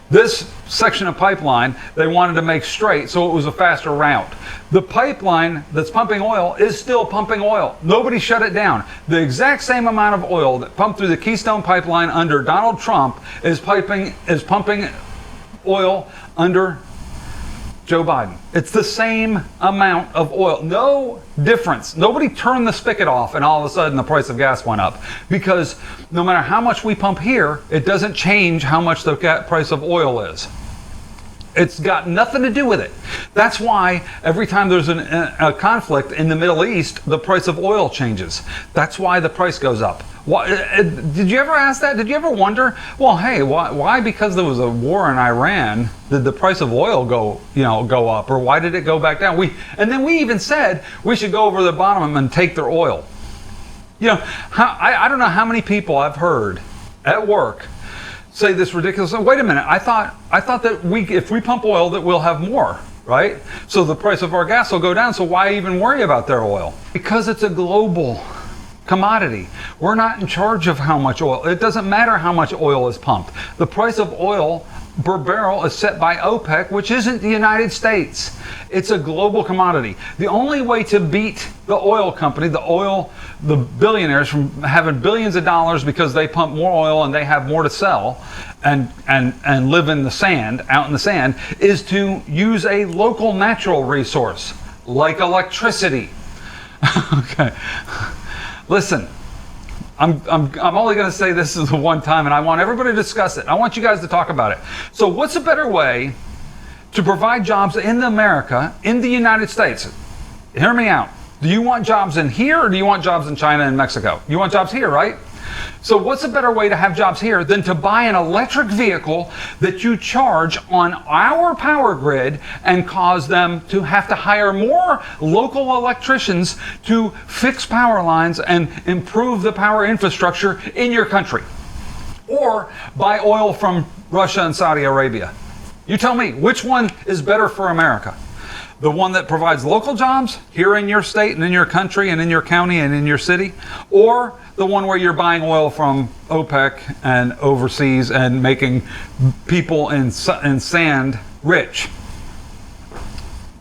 This section of pipeline they wanted to make straight so it was a faster route. The pipeline that's pumping oil is still pumping oil. Nobody shut it down. The exact same amount of oil that pumped through the Keystone Pipeline under Donald Trump is pumping oil under Joe Biden. It's the same amount of oil. No difference. Nobody turned the spigot off and all of a sudden the price of gas went up. Because no matter how much we pump here, it doesn't change how much the price of oil is. It's got nothing to do with it. That's why every time there's a conflict in the Middle East, the price of oil changes. That's why the price goes up. Why, did you ever ask that? Did you ever wonder, well, hey, why because there was a war in Iran, did the price of oil go up? Or why did it go back down? And then we even said we should go over the bottom and take their oil. You know, I don't know how many people I've heard at work say this ridiculous. Wait a minute, I thought that if we pump oil that we'll have more, right? So the price of our gas will go down. So why even worry about their oil? Because it's a global commodity. We're not in charge of how much oil. It doesn't matter how much oil is pumped. The price of oil per barrel is set by OPEC, which isn't the United States. It's a global commodity. The only way to beat the oil company, the billionaires from having billions of dollars because they pump more oil and they have more to sell and live in the sand, out in the sand, is to use a local natural resource like electricity. Okay. Listen, I'm only going to say this is the one time, and I want everybody to discuss it. I want you guys to talk about it. So what's a better way to provide jobs in America, in the United States? Hear me out. Do you want jobs in here, or do you want jobs in China and Mexico? You want jobs here, right? So what's a better way to have jobs here than to buy an electric vehicle that you charge on our power grid and cause them to have to hire more local electricians to fix power lines and improve the power infrastructure in your country? Or buy oil from Russia and Saudi Arabia? You tell me, which one is better for America? The one that provides local jobs here in your state and in your country and in your county and in your city? Or the one where you're buying oil from OPEC and overseas and making people in sand rich?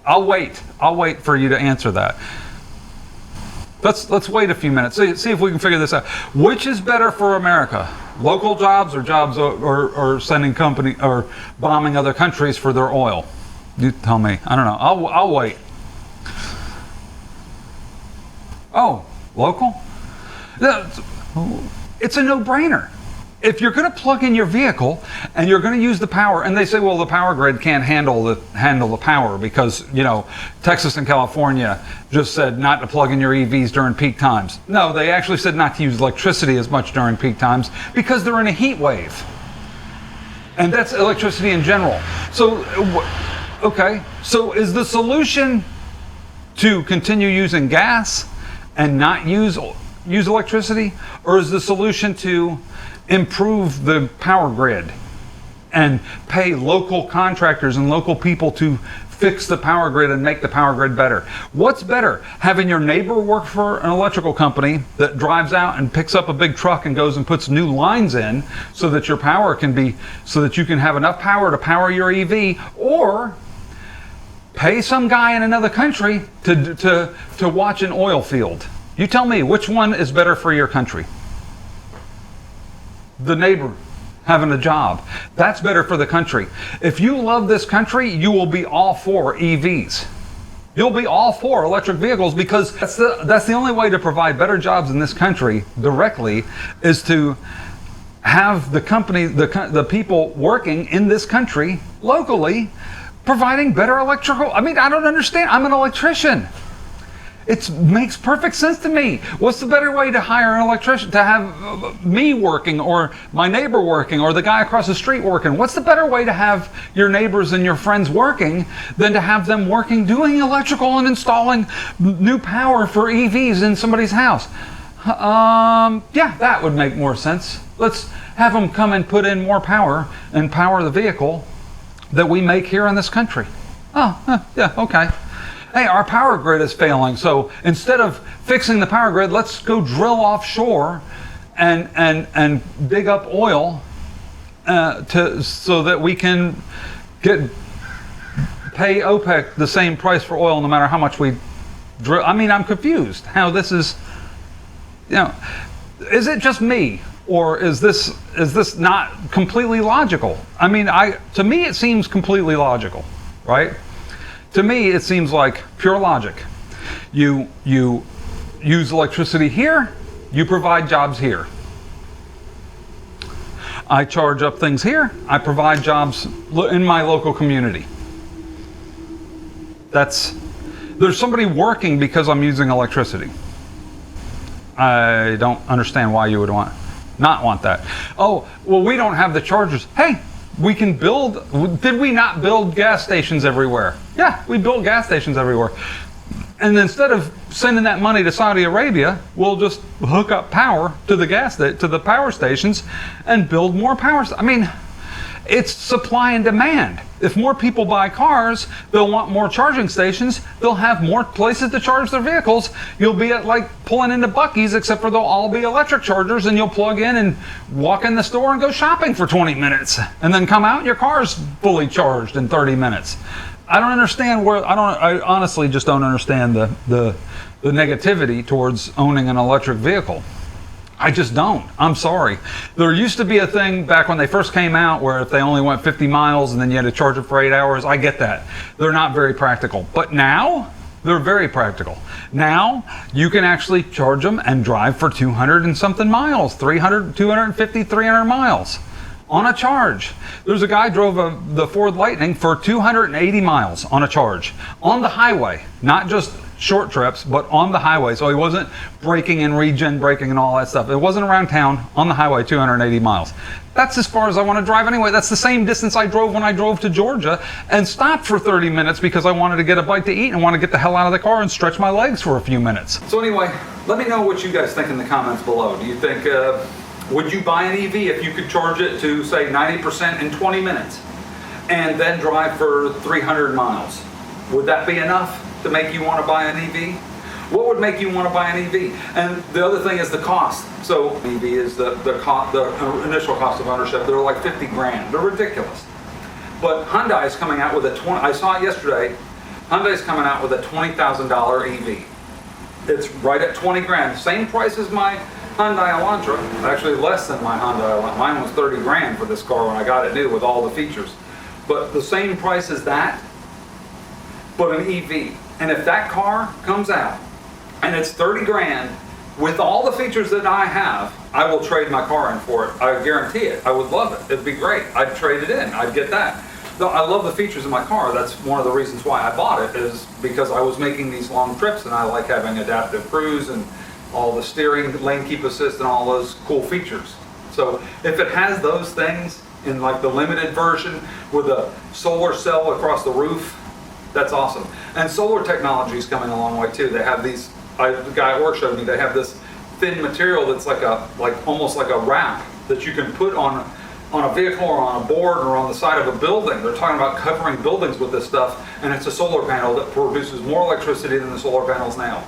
I'll wait for you to answer that. Let's wait a few minutes. See if we can figure this out. Which is better for America? Local jobs or sending company or bombing other countries for their oil? You tell me. I don't know. I'll wait. Oh, local? It's a no-brainer. If you're going to plug in your vehicle and you're going to use the power, and they say, well, the power grid can't handle the power because, Texas and California just said not to plug in your EVs during peak times. No, they actually said not to use electricity as much during peak times because they're in a heat wave. And that's electricity in general. So, okay, so is the solution to continue using gas and not use electricity, or is the solution to improve the power grid and pay local contractors and local people to fix the power grid and make the power grid better? What's better, having your neighbor work for an electrical company that drives out and picks up a big truck and goes and puts new lines in so that your power so that you can have enough power to power your EV, or pay some guy in another country to watch an oil field? You tell me, which one is better for your country? The neighbor having a job. That's better for the country. If you love this country, you will be all for EVs. You'll be all for electric vehicles, because that's the only way to provide better jobs in this country directly, is to have the company, the people working in this country locally providing better electrical. I mean, I don't understand. I'm an electrician. It makes perfect sense to me. What's the better way to hire an electrician, to have me working or my neighbor working or the guy across the street working? What's the better way to have your neighbors and your friends working than to have them working doing electrical and installing new power for EVs in somebody's house? Yeah, that would make more sense. Let's have them come and put in more power and power the vehicle that we make here in this country. Oh, yeah, okay. Hey, our power grid is failing, so instead of fixing the power grid, let's go drill offshore and dig up oil so that we can pay OPEC the same price for oil no matter how much we drill. I mean, I'm confused how this is, is it just me? Or is this not completely logical? I mean, to me it seems completely logical, right? To me, it seems like pure logic. You use electricity here, you provide jobs here. I charge up things here, I provide jobs in my local community. There's somebody working because I'm using electricity. I don't understand why you would not want that. Oh, well, we don't have the chargers. Hey, we can build. Did we not build gas stations everywhere? Yeah, we built gas stations everywhere. And instead of sending that money to Saudi Arabia, we'll just hook up power to the power stations and build more power. I mean, it's supply and demand. If more people buy cars, they'll want more charging stations. They'll have more places to charge their vehicles. You'll be at like pulling into Buc-ee's, except for they'll all be electric chargers, and you'll plug in and walk in the store and go shopping for 20 minutes, and then come out and your car's fully charged in 30 minutes. I don't understand I honestly just don't understand the negativity towards owning an electric vehicle. I just don't. I'm sorry. There used to be a thing back when they first came out where if they only went 50 miles and then you had to charge it for 8 hours. I get that. They're not very practical. But now, they're very practical. Now, you can actually charge them and drive for 200 and something miles, 300, 250, 300 miles on a charge. There's a guy drove the Ford Lightning for 280 miles on a charge on the highway, not just short trips, but on the highway. So he wasn't braking and regen braking and all that stuff. It wasn't around town, on the highway, 280 miles. That's as far as I want to drive anyway. That's the same distance I drove when I drove to Georgia and stopped for 30 minutes because I wanted to get a bite to eat and want to get the hell out of the car and stretch my legs for a few minutes. So anyway, let me know what you guys think in the comments below. Do you think, would you buy an EV if you could charge it to, say, 90% in 20 minutes and then drive for 300 miles? Would that be enough to make you want to buy an EV? What would make you want to buy an EV? And the other thing is the cost. So EV is the initial cost of ownership. They're like 50 grand. They're ridiculous. But Hyundai is coming out with I saw it yesterday. Hyundai's coming out with a $20,000 EV. It's right at 20 grand. Same price as my Hyundai Elantra. Actually less than my Hyundai Elantra. Mine was 30 grand for this car when I got it new with all the features. But the same price as that, but an EV. And if that car comes out and it's 30 grand with all the features that I have, I will trade my car in for it. I guarantee it. I would love it. It'd be great. I'd trade it in. I'd get that. Though I love the features of my car. That's one of the reasons why I bought it, is because I was making these long trips and I like having adaptive cruise and all the steering, lane keep assist, and all those cool features. So if it has those things in like the limited version with a solar cell across the roof, that's awesome. And solar technology is coming a long way too. They have these, the guy at work showed me, they have this thin material that's almost like a wrap that you can put on a vehicle or on a board or on the side of a building. They're talking about covering buildings with this stuff, and it's a solar panel that produces more electricity than the solar panels now.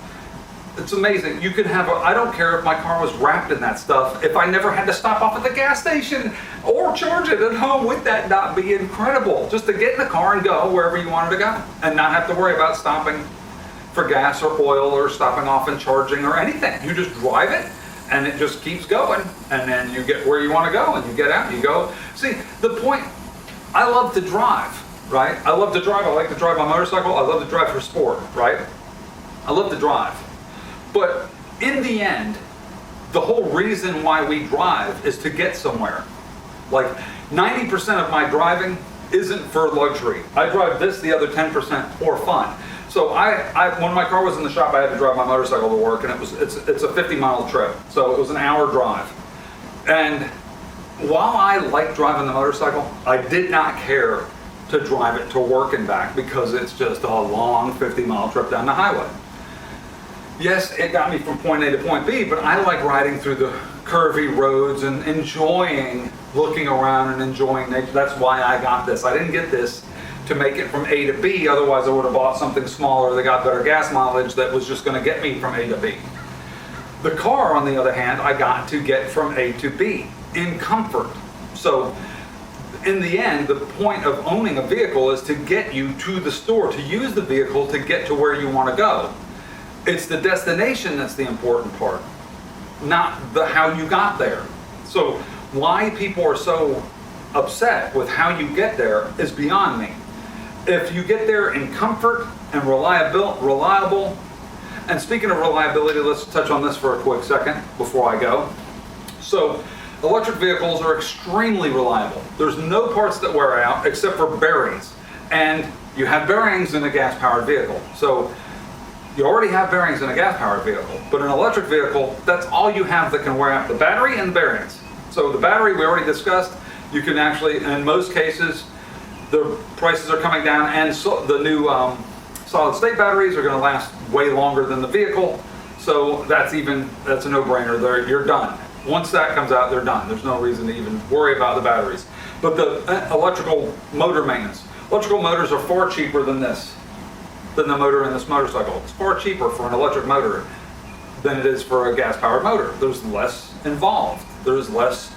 It's amazing. You could have I don't care if my car was wrapped in that stuff, if I never had to stop off at the gas station or charge it at home. Would that not be incredible? Just to get in the car and go wherever you wanted to go and not have to worry about stopping for gas or oil or stopping off and charging or anything. You just drive it and it just keeps going, and then you get where you want to go and you get out and you go. See, the point, I love to drive, right? I love to drive. I like to drive my motorcycle. I love to drive for sport, right? I love to drive. But in the end, the whole reason why we drive is to get somewhere. Like 90% of my driving isn't for luxury. I drive this, the other 10% for fun. So when my car was in the shop, I had to drive my motorcycle to work, and it's a 50-mile trip. So it was an hour drive. And while I like driving the motorcycle, I did not care to drive it to work and back because it's just a long 50-mile trip down the highway. Yes, it got me from point A to point B, but I like riding through the curvy roads and enjoying looking around and enjoying nature. That's why I got this. I didn't get this to make it from A to B, otherwise I would have bought something smaller that got better gas mileage that was just going to get me from A to B. The car, on the other hand, I got to get from A to B in comfort. So in the end, the point of owning a vehicle is to get you to the store, to use the vehicle to get to where you want to go. It's the destination that's the important part, not how you got there. So why people are so upset with how you get there is beyond me. If you get there in comfort and reliable, and speaking of reliability, let's touch on this for a quick second before I go. So electric vehicles are extremely reliable. There's no parts that wear out except for bearings. And you have bearings in a gas-powered vehicle. So you already have bearings in a gas-powered vehicle, but an electric vehicle, that's all you have that can wear out, the battery and the bearings. So the battery we already discussed, you can actually, in most cases, the prices are coming down, and so the new solid-state batteries are going to last way longer than the vehicle. So that's a no-brainer. You're done. Once that comes out, they're done. There's no reason to even worry about the batteries. But the electrical motor maintenance. Electrical motors are far cheaper than the motor in this motorcycle. It's far cheaper for an electric motor than it is for a gas-powered motor. There's less involved. There's less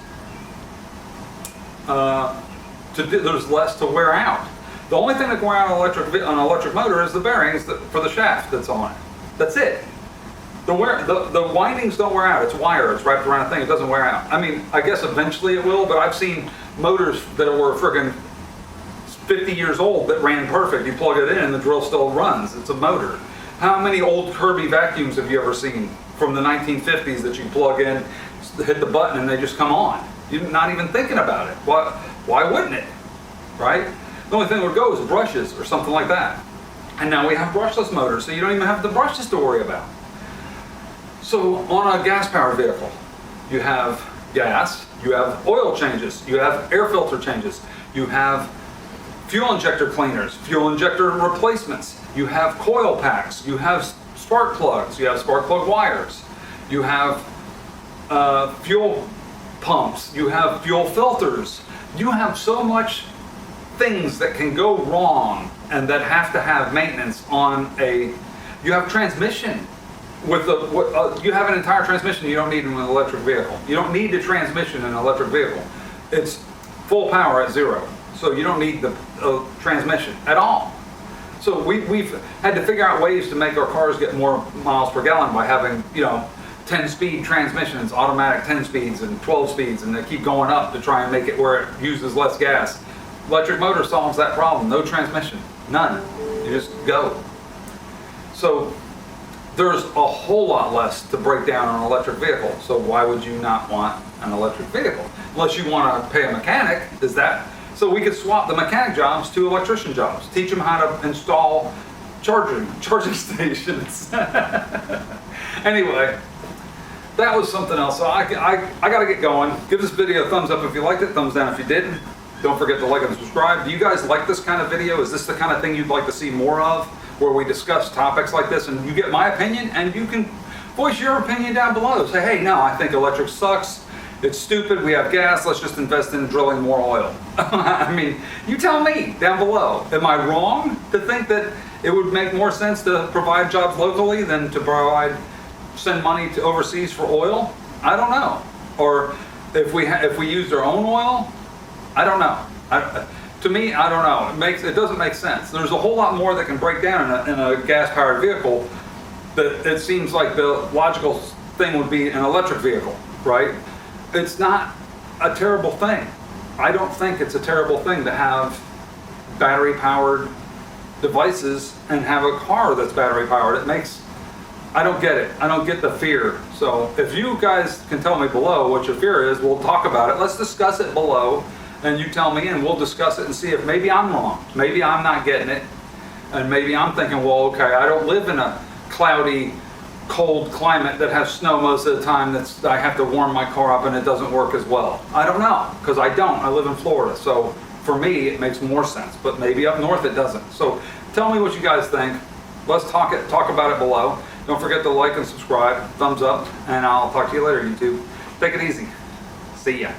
there's less to wear out. The only thing that can wear out an electric motor is the bearings for the shaft that's on it. That's it. The windings don't wear out. It's wire. It's wrapped around a thing. It doesn't wear out. I mean, I guess eventually it will, but I've seen motors that were friggin' 50 years old that ran perfect. You plug it in and the drill still runs. It's a motor. How many old Kirby vacuums have you ever seen from the 1950s that you plug in, hit the button, and they just come on? You're not even thinking about it. Why wouldn't it? Right? The only thing that would go is brushes or something like that. And now we have brushless motors, so you don't even have the brushes to worry about. So on a gas-powered vehicle, you have gas, you have oil changes, you have air filter changes, you have fuel injector cleaners, fuel injector replacements, you have coil packs, you have spark plugs, you have spark plug wires, you have fuel pumps, you have fuel filters. You have so much things that can go wrong and that have to have maintenance on you have transmission. You have an entire transmission you don't need in an electric vehicle. You don't need the transmission in an electric vehicle. It's full power at zero. So you don't need the transmission at all. So we've had to figure out ways to make our cars get more miles per gallon by having, 10-speed transmissions, automatic 10 speeds and 12 speeds, and they keep going up to try and make it where it uses less gas. Electric motor solves that problem. No transmission. None. You just go. So there's a whole lot less to break down on an electric vehicle. So why would you not want an electric vehicle? Unless you want to pay a mechanic, so we could swap the mechanic jobs to electrician jobs. Teach them how to install charging stations. Anyway, that was something else. So I got to get going. Give this video a thumbs up if you liked it, thumbs down if you didn't. Don't forget to like and subscribe. Do you guys like this kind of video? Is this the kind of thing you'd like to see more of, where we discuss topics like this and you get my opinion and you can voice your opinion down below. Say, hey, no, I think electric sucks. It's stupid. We have gas. Let's just invest in drilling more oil. I mean, you tell me down below. Am I wrong to think that it would make more sense to provide jobs locally than to send money to overseas for oil? I don't know. Or if we used our own oil, I don't know. To me, I don't know. It doesn't make sense. There's a whole lot more that can break down in a gas-powered vehicle. That it seems like the logical thing would be an electric vehicle, right? It's not a terrible thing. I don't think it's a terrible thing to have battery-powered devices and have a car that's battery-powered. It makes I don't get it. I don't get the fear. So if you guys can tell me below what your fear is, we'll talk about it. Let's discuss it below, and you tell me, and we'll discuss it and see if maybe I'm wrong. Maybe I'm not getting it, and maybe I'm thinking, well, okay, I don't live in a cloudy, cold climate that has snow most of the time. I have to warm my car up and it doesn't work as well. I don't know, because I don't. I live in Florida, so for me it makes more sense. But maybe up north it doesn't. So tell me what you guys think. Let's talk about it below. Don't forget to like and subscribe, thumbs up, and I'll talk to you later, YouTube. Take it easy. See ya.